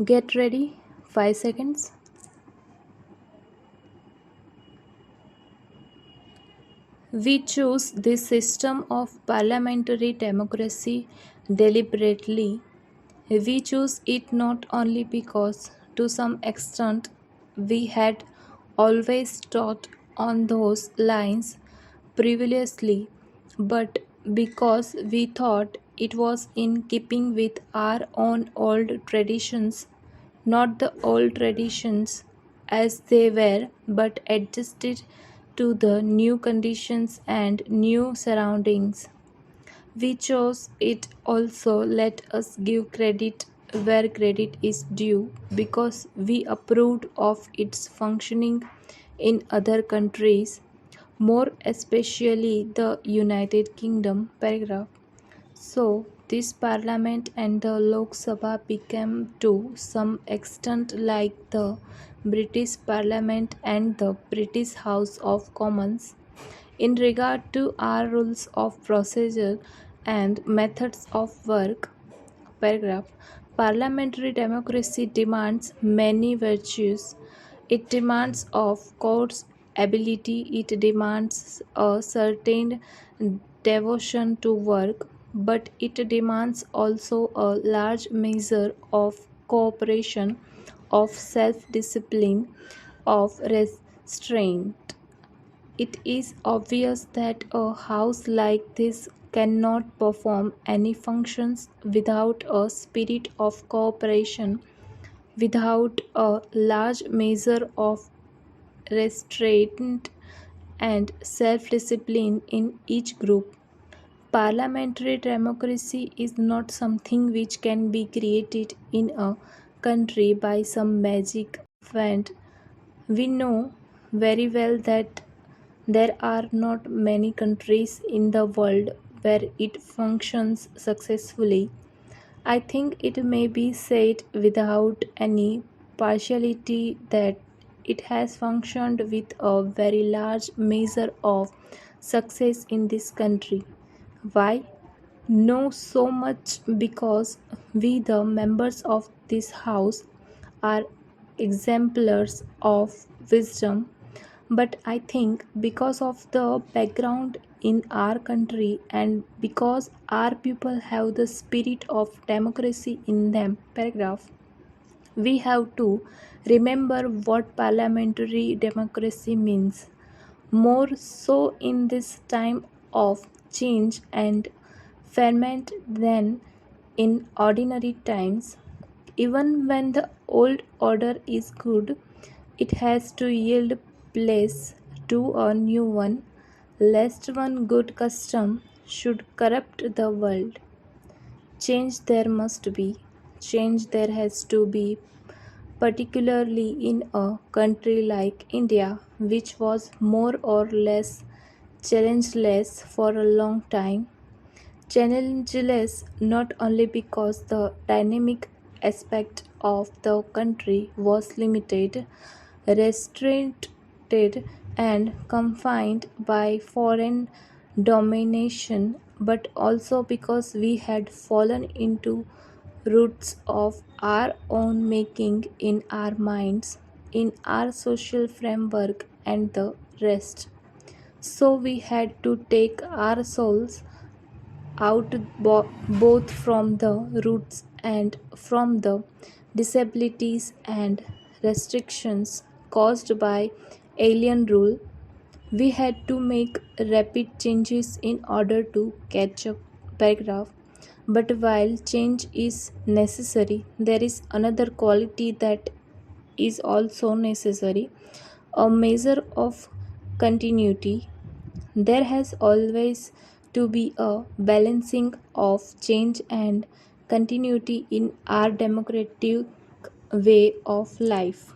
Get ready, 5 seconds. We choose this system of parliamentary democracy deliberately. We choose it not only because, to some extent, we had always taught on those lines previously, but because we thought it was in keeping with our own old traditions, not the old traditions as they were, but adjusted to the new conditions and new surroundings. We chose it also. Let us give credit where credit is due because we approved of its functioning in other countries, more especially the United Kingdom. Paragraph. So, this parliament and the Lok Sabha became to some extent like the British Parliament and the British House of Commons in regard to our rules of procedure and methods of work. Paragraph. Parliamentary democracy demands many virtues. It demands of courts ability, it demands a certain devotion to work, but it demands also a large measure of cooperation, of self discipline, of restraint. It is obvious that a house like this cannot perform any functions without a spirit of cooperation, without a large measure of restraint and self discipline in each group. Parliamentary democracy is not something which can be created in a country by some magic wand. We know very well that there are not many countries in the world where it functions successfully. I think it may be said without any partiality that it has functioned with a very large measure of success in this country. Why? No, so much because we, the members of this house, are exemplars of wisdom, but I think because of the background in our country and because our people have the spirit of democracy in them. Paragraph. We have to remember what parliamentary democracy means, more so in this time of change and ferment than in ordinary times. Even when the old order is good, it has to yield place to a new one, lest one good custom should corrupt the world. Change there must be, change there has to be, particularly in a country like India, which was more or less challengeless for a long time. Challengeless not only because the dynamic aspect of the country was limited, restricted, and confined by foreign domination, but also because we had fallen into roots of our own making in our minds, in our social framework, and the rest. So we had to take our souls out both from the roots and from the disabilities and restrictions caused by alien rule. We had to make rapid changes in order to catch up. Paragraph. But while change is necessary, there is another quality that is also necessary, a measure of continuity. There has always to be a balancing of change and continuity in our democratic way of life.